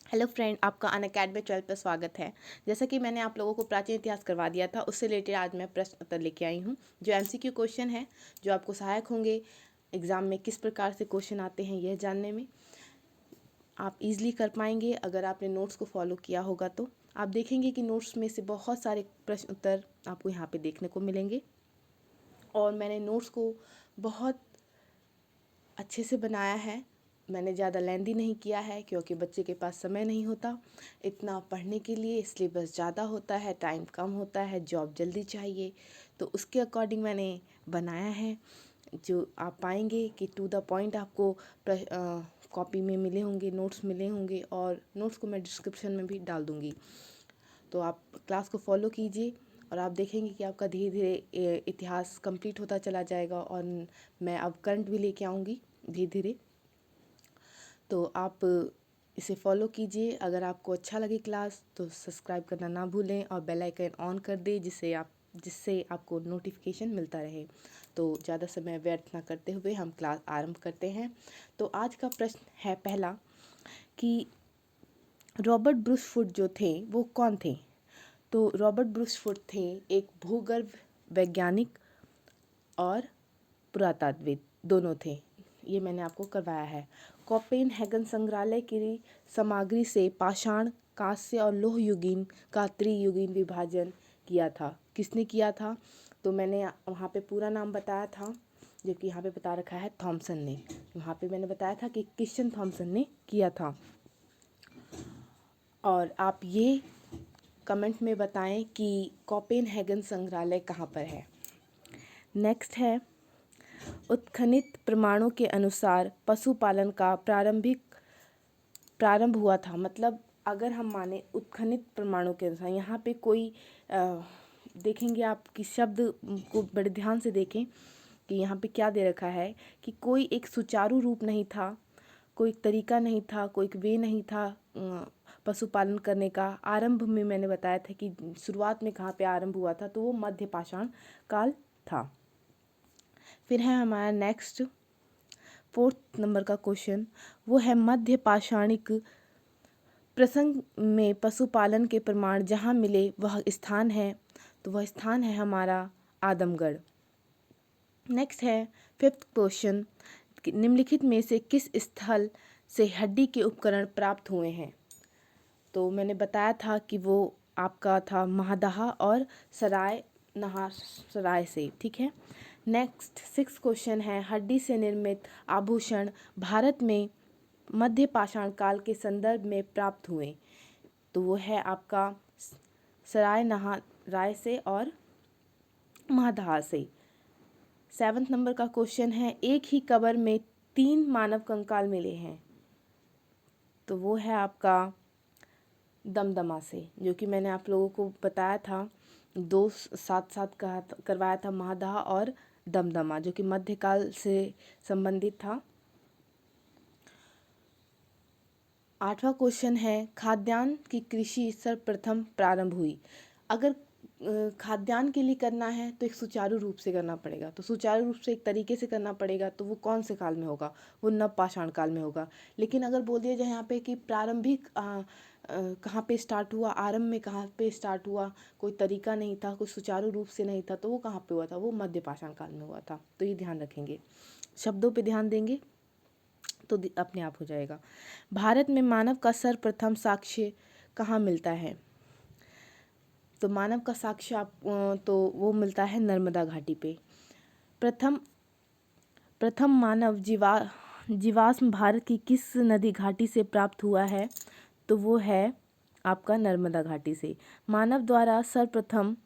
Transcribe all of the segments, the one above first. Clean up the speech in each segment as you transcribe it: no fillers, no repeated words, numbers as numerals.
Hello friend, आपका Unacademy 12 पर स्वागत है। जैसा कि मैंने आप लोगों को प्राचीन इतिहास करवा दिया था, उससे रिलेटेड आज मैं प्रश्न उत्तर लेके आई हूँ जो एमसीक्यू क्वेश्चन है, जो आपको सहायक होंगे एग्ज़ाम में किस प्रकार से क्वेश्चन आते हैं यह जानने में। आप इजीली कर पाएंगे अगर आपने नोट्स को फॉलो किया होगा। तो आप देखेंगे कि नोट्स में से बहुत सारे प्रश्न उत्तर आपको यहाँ पर देखने को मिलेंगे और मैंने नोट्स को बहुत अच्छे से बनाया है। मैंने ज़्यादा लेंदी नहीं किया है क्योंकि बच्चे के पास समय नहीं होता इतना पढ़ने के लिए, सिलेबस ज़्यादा होता है, टाइम कम होता है, जॉब जल्दी चाहिए, तो उसके अकॉर्डिंग मैंने बनाया है। जो आप पाएंगे कि टू द पॉइंट आपको कॉपी में मिले होंगे, नोट्स मिले होंगे और नोट्स को मैं डिस्क्रिप्शन में भी डाल दूँगी। तो आप क्लास को फॉलो कीजिए और आप देखेंगे कि आपका धीरे धीरे इतिहास कंप्लीट होता चला जाएगा और मैं अब करंट भी लेके आऊँगी धीरे धीरे। तो आप इसे फॉलो कीजिए। अगर आपको अच्छा लगे क्लास तो सब्सक्राइब करना ना भूलें और बेल आइकन ऑन कर दें जिससे आपको नोटिफिकेशन मिलता रहे। तो ज़्यादा समय व्यर्थ ना करते हुए हम क्लास आरंभ करते हैं। तो आज का प्रश्न है पहला कि रॉबर्ट ब्रूस फुट जो थे वो कौन थे। तो रॉबर्ट ब्रूस फुट थे एक भूगर्भ वैज्ञानिक और पुरातत्वविद, दोनों थे। ये मैंने आपको करवाया है। कोपेनहेगन संग्रहालय की सामग्री से पाषाण, कांस्य और लोह युगीन का त्रियुगीन विभाजन किया था। किसने किया था? तो मैंने वहाँ पे पूरा नाम बताया था, जो कि यहाँ पे बता रखा है थॉमसन ने। वहाँ पे मैंने बताया था कि क्रिश्चियन थॉमसन ने किया था। और आप ये कमेंट में बताएं कि कोपेनहेगन संग्रहालय कहाँ पर है। नेक्स्ट है, उत्खनित प्रमाणों के अनुसार पशुपालन का प्रारंभ हुआ था। मतलब अगर हम माने उत्खनित प्रमाणों के अनुसार, यहाँ पे कोई देखेंगे आप कि शब्द को बड़े ध्यान से देखें कि यहाँ पे क्या दे रखा है कि कोई एक सुचारू रूप नहीं था, कोई तरीका नहीं था, कोई वे नहीं था पशुपालन करने का। आरंभ में मैंने बताया था कि शुरुआत में कहाँ पे आरंभ हुआ था, तो वो मध्य पाषाण काल था। फिर है हमारा नेक्स्ट 4th नंबर का क्वेश्चन, वो है मध्य पाषाणिक प्रसंग में पशुपालन के प्रमाण जहाँ मिले वह स्थान है। तो वह स्थान है हमारा आदमगढ़। नेक्स्ट है 5th क्वेश्चन, निम्नलिखित में से किस स्थल से हड्डी के उपकरण प्राप्त हुए हैं। तो मैंने बताया था कि वो आपका था महादहा और सराय नहासराय से, ठीक है। नेक्स्ट 6th क्वेश्चन है, हड्डी से निर्मित आभूषण भारत में मध्य पाषाण काल के संदर्भ में प्राप्त हुए। तो वो है आपका सराय नहाराय से और महादहा से। 7th नंबर का क्वेश्चन है, एक ही कब्र में 3 मानव कंकाल मिले हैं। तो वो है आपका दमदमा से, जो कि मैंने आप लोगों को बताया था, दो साथ साथ करवाया था, महादहा और दमदमा, जो कि मध्यकाल से संबंधित था। 8वां क्वेश्चन है, खाद्यान्न की कृषि सर्वप्रथम प्रारंभ हुई। अगर खाद्यान्न के लिए करना है तो एक सुचारू रूप से करना पड़ेगा, तो सुचारू रूप से एक तरीके से करना पड़ेगा, तो वो कौन से काल में होगा? वो नवपाषाण काल में होगा। लेकिन अगर बोल दिया जाए यहाँ पे कि प्रारंभिक कहाँ पे स्टार्ट हुआ, आरंभ में कहाँ पे स्टार्ट हुआ, कोई तरीका नहीं था, कोई सुचारू रूप से नहीं था, तो वो कहाँ पे हुआ था? वो मध्य पाषाण काल में हुआ था। तो ये ध्यान रखेंगे, शब्दों पे ध्यान देंगे तो अपने आप हो जाएगा। भारत में मानव का सर्वप्रथम साक्ष्य कहाँ मिलता है? तो मानव का साक्ष्य तो वो मिलता है नर्मदा घाटी पे। प्रथम मानव जीवाश्म भारत की किस नदी घाटी से प्राप्त हुआ है? तो वो है आपका नर्मदा घाटी से। मानव द्वारा सर्वप्रथम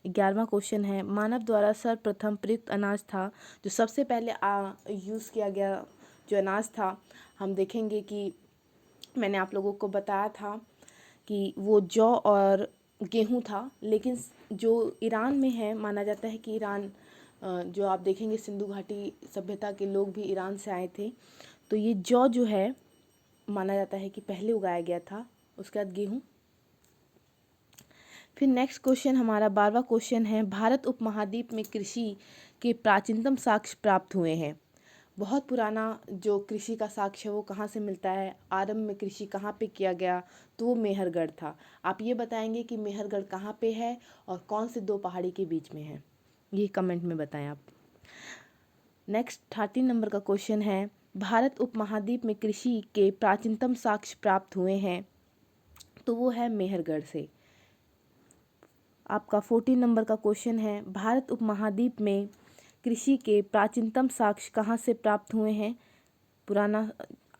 11वां क्वेश्चन है, मानव द्वारा सर्वप्रथम प्रयुक्त अनाज था, जो सबसे पहले यूज़ किया गया जो अनाज था, हम देखेंगे कि मैंने आप लोगों को बताया था कि वो जौ और गेहूं था। लेकिन जो ईरान में है, माना जाता है कि ईरान, जो आप देखेंगे सिंधु घाटी सभ्यता के लोग भी ईरान से आए थे, तो ये जौ जो है माना जाता है कि पहले उगाया गया था, उसके बाद गेहूं। फिर नेक्स्ट क्वेश्चन हमारा 12वां क्वेश्चन है, भारत उपमहाद्वीप में कृषि के प्राचीनतम साक्ष्य प्राप्त हुए हैं। बहुत पुराना जो कृषि का साक्ष्य है वो कहाँ से मिलता है, आरंभ में कृषि कहाँ पे किया गया, तो वो मेहरगढ़ था। आप ये बताएंगे कि मेहरगढ़ कहाँ पे है और कौन से दो पहाड़ी के बीच में है, ये कमेंट में बताएं आप। नेक्स्ट 13 नंबर का क्वेश्चन है, भारत उपमहाद्वीप में कृषि के प्राचीनतम साक्ष्य प्राप्त हुए हैं, तो वो है मेहरगढ़ से। आपका 14 नंबर का क्वेश्चन है, भारत उपमहाद्वीप में कृषि के प्राचीनतम साक्ष्य कहाँ से प्राप्त हुए हैं, पुराना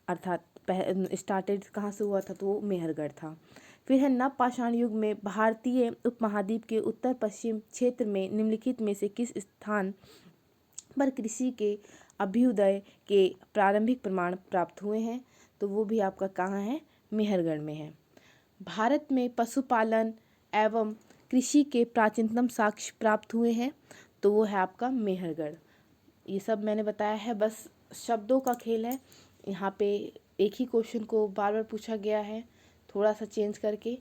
अर्थात स्टार्टेड कहाँ से हुआ था, तो वो मेहरगढ़ था। फिर है, नवपाषाण युग में भारतीय उपमहाद्वीप के उत्तर पश्चिम क्षेत्र में निम्नलिखित में से किस स्थान पर कृषि के अभ्युदय के प्रारंभिक प्रमाण प्राप्त हुए हैं, तो वो भी आपका कहाँ है, मेहरगढ़ में है। भारत में पशुपालन एवं कृषि के प्राचीनतम साक्ष्य प्राप्त हुए हैं, तो वो है आपका मेहरगढ़। ये सब मैंने बताया है, बस शब्दों का खेल है। यहाँ पे एक ही क्वेश्चन को बार बार पूछा गया है, थोड़ा सा चेंज करके,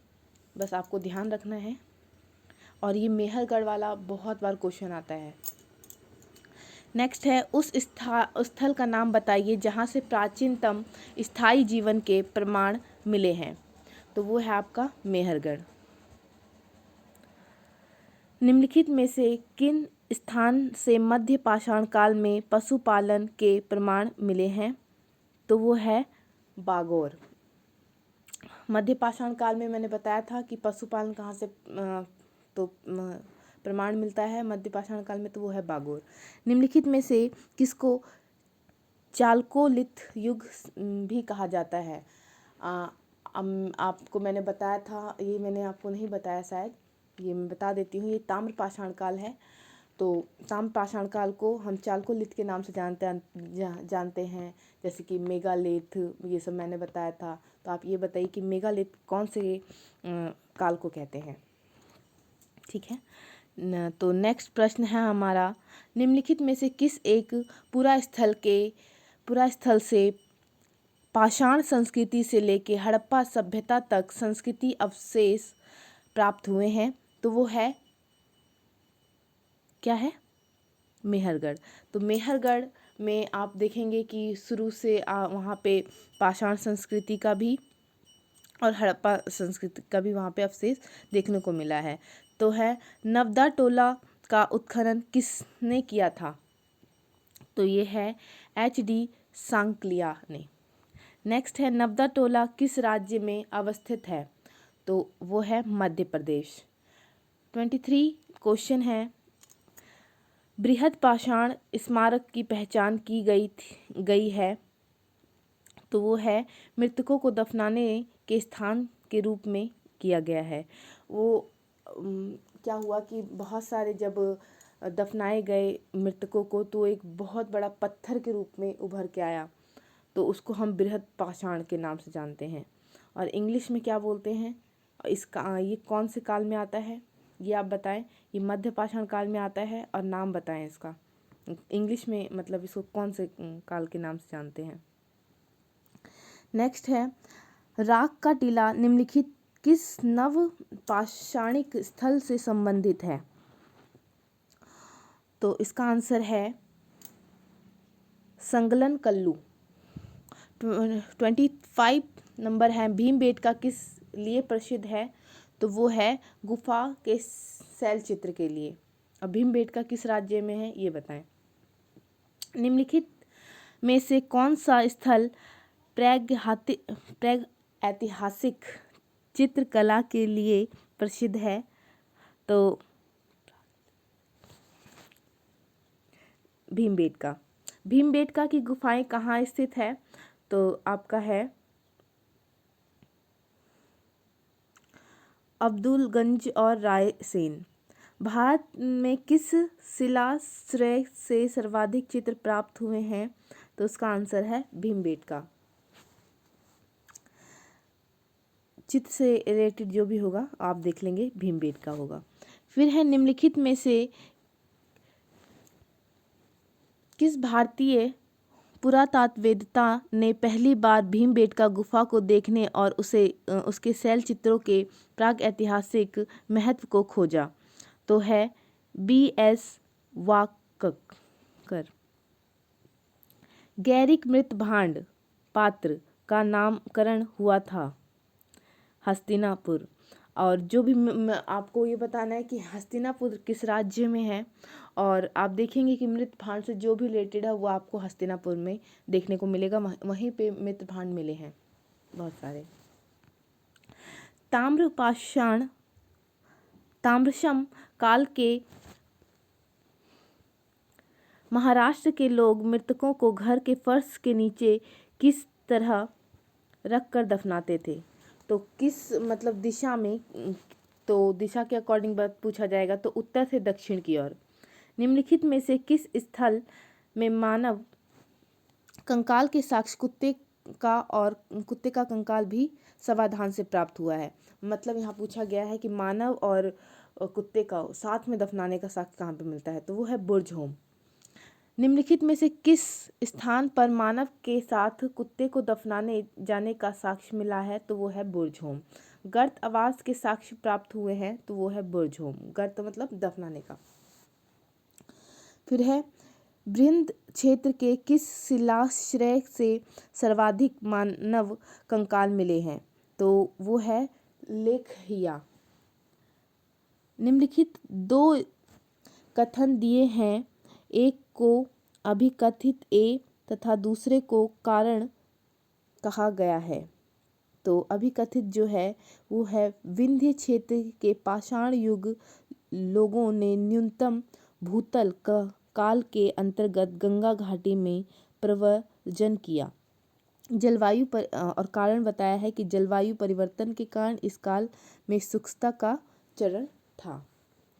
बस आपको ध्यान रखना है। और ये मेहरगढ़ वाला बहुत बार क्वेश्चन आता है। नेक्स्ट है, उस स्थल का नाम बताइए जहाँ से प्राचीनतम स्थायी जीवन के प्रमाण मिले हैं, तो वो है आपका मेहरगढ़। निम्नलिखित में से किन स्थान से मध्य पाषाण काल में पशुपालन के प्रमाण मिले हैं, तो वो है बागोर। मध्य पाषाण काल में मैंने बताया था कि पशुपालन कहाँ से प्रमाण मिलता है मध्य पाषाण काल में, तो वो है बागोर। निम्नलिखित में से किसको चालकोलिथ युग भी कहा जाता है? आपको मैंने बताया था, ये मैंने आपको नहीं बताया शायद, ये मैं बता देती हूँ, ये ताम्र पाषाण काल है। तो ताम्र पाषाण काल को हम चालकोलिथ के नाम से जानते हैं, जैसे कि मेगालिथ, ये सब मैंने बताया था। तो आप ये बताइए कि मेगालिथ कौन से काल को कहते हैं, ठीक है। तो नेक्स्ट प्रश्न है हमारा, निम्नलिखित में से किस एक पुरा स्थल से पाषाण संस्कृति से लेके हड़प्पा सभ्यता तक संस्कृति अवशेष प्राप्त हुए हैं, तो वो है, क्या है, मेहरगढ़। तो मेहरगढ़ में आप देखेंगे कि शुरू से वहाँ पे पाषाण संस्कृति का भी और हड़प्पा संस्कृति का भी वहाँ पे अवशेष देखने को मिला है। तो है, नवदा टोला का उत्खनन किसने किया था, तो ये है HD सांकलिया ने। नेक्स्ट है, नवदा टोला किस राज्य में अवस्थित है, तो वो है मध्य प्रदेश। 23 क्वेश्चन है, बृहद पाषाण स्मारक की पहचान की गई है, तो वो है मृतकों को दफनाने के स्थान के रूप में किया गया है। वो क्या हुआ कि बहुत सारे जब दफनाए गए मृतकों को, तो एक बहुत बड़ा पत्थर के रूप में उभर के आया, तो उसको हम बृहद पाषाण के नाम से जानते हैं। और इंग्लिश में क्या बोलते हैं इसका, ये कौन से काल में आता है, ये आप बताएं। ये मध्य पाषाण काल में आता है, और नाम बताएं इसका, इंग्लिश में मतलब इसको कौन से काल के नाम से जानते हैं। नेक्स्ट है, राख का टीला निम्नलिखित किस नव पाषाणिक स्थल से संबंधित है, तो इसका आंसर है संगलन कल्लू। 25 नंबर है, भीमबेटका किस लिए प्रसिद्ध है, तो वो है गुफा के शैल चित्र के लिए। और भीमबेटका किस राज्य में है, ये बताएं। निम्नलिखित में से कौन सा स्थल ऐतिहासिक चित्रकला के लिए प्रसिद्ध है, तो भीमबेटका। भीमबेटका की गुफाएं कहाँ स्थित है, तो आपका है अब्दुलगंज और रायसेन। भारत में किस शिलाश्रय से सर्वाधिक चित्र प्राप्त हुए हैं, तो उसका आंसर है भीमबेटका। चित्र से रिलेटेड जो भी होगा आप देख लेंगे, भीमबेटका होगा। फिर है, निम्नलिखित में से किस भारतीय पुरातत्ववेत्ता ने पहली बार भीमबेटका गुफा को देखने और उसके शैल चित्रों के प्रागैतिहासिक महत्व को खोजा, तो है BS वाककर। गैरिक मृत भांड पात्र का नामकरण हुआ था? हस्तिनापुर। और जो भी आपको ये बताना है कि हस्तिनापुर किस राज्य में है, और आप देखेंगे कि मृत भांड से जो भी रिलेटेड है वो आपको हस्तिनापुर में देखने को मिलेगा, वहीं पे मृत भांड मिले हैं बहुत सारे। ताम्रशम काल के महाराष्ट्र के लोग मृतकों को घर के फर्श के नीचे किस तरह रख कर दफनाते थे? तो किस मतलब दिशा में, तो दिशा के अकॉर्डिंग बात पूछा जाएगा तो उत्तर से दक्षिण की ओर। निम्नलिखित में से किस स्थल में मानव कंकाल के साक्ष्य कुत्ते का कंकाल भी समाधान से प्राप्त हुआ है? मतलब यहाँ पूछा गया है कि मानव और कुत्ते का साथ में दफनाने का साक्ष्य कहाँ पे मिलता है, तो वो है बुर्ज-होम। निम्नलिखित में से किस स्थान पर मानव के साथ कुत्ते को दफनाने जाने का साक्ष्य मिला है? तो वो है बुर्ज-होम। गर्त आवास के साक्ष्य प्राप्त हुए हैं, तो वो है बुर्ज-होम। गर्त मतलब दफनाने का। फिर है बृहद क्षेत्र के किस शिलाश्रय से सर्वाधिक मानव कंकाल मिले हैं? तो वो है लेखहिया। निम्नलिखित दो कथन दिए हैं, एक को अभिकथित ए तथा दूसरे को कारण कहा गया है। तो अभिकथित जो है वो है विंध्य क्षेत्र के पाषाण युग लोगों ने न्यूनतम भूतल काल के अंतर्गत गंगा घाटी में प्रव्रजन किया। जलवायु पर और कारण बताया है कि जलवायु परिवर्तन के कारण इस काल में शुष्कता का चरण था।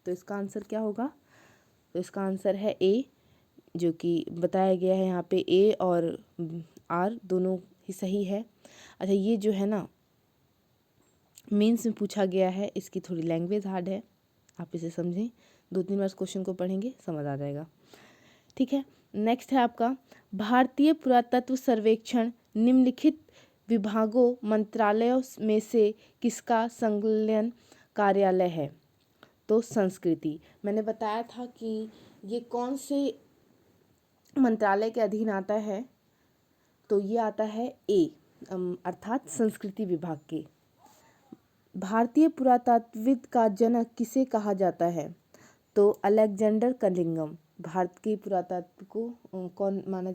तो इसका आंसर क्या होगा? तो इसका आंसर है ए, जो कि बताया गया है यहाँ पे ए और आर दोनों ही सही है। अच्छा, ये जो है ना मेंस में पूछा गया है, इसकी थोड़ी लैंग्वेज हार्ड है, आप इसे समझें, 2-3 बार क्वेश्चन को पढ़ेंगे समझ आ जाएगा। ठीक है, नेक्स्ट है आपका भारतीय पुरातत्व सर्वेक्षण निम्नलिखित विभागों मंत्रालयों में से किसका संलग्न कार्यालय है? तो संस्कृति। मैंने बताया था कि ये कौन से मंत्रालय के अधीन आता है, तो ये आता है ए अर्थात संस्कृति विभाग के। भारतीय पुरातत्वविद का जनक किसे कहा जाता है? तो अलेक्जेंडर कनिंघम। भारत के पुरातत्व को कौन माने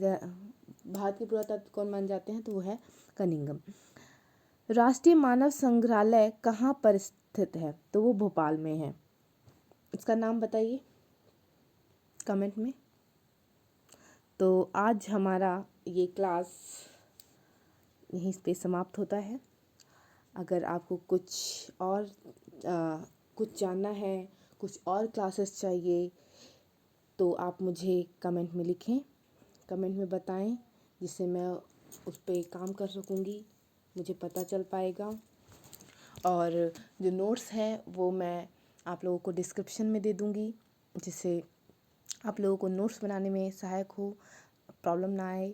जाते हैं? तो वो है कनिंघम। राष्ट्रीय मानव संग्रहालय कहाँ पर स्थित है? तो वो भोपाल में है। इसका नाम बताइए कमेंट में। तो आज हमारा ये क्लास यहीं पे समाप्त होता है। अगर आपको कुछ जानना है, कुछ और क्लासेस चाहिए, तो आप मुझे कमेंट में लिखें, कमेंट में बताएं, जिससे मैं उस पर काम कर सकूँगी, मुझे पता चल पाएगा। और जो नोट्स हैं वो मैं आप लोगों को डिस्क्रिप्शन में दे दूँगी, जिससे आप लोगों को नोट्स बनाने में सहायक हो, प्रॉब्लम ना आए।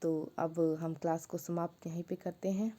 तो अब हम क्लास को समाप्त यहीं पे करते हैं।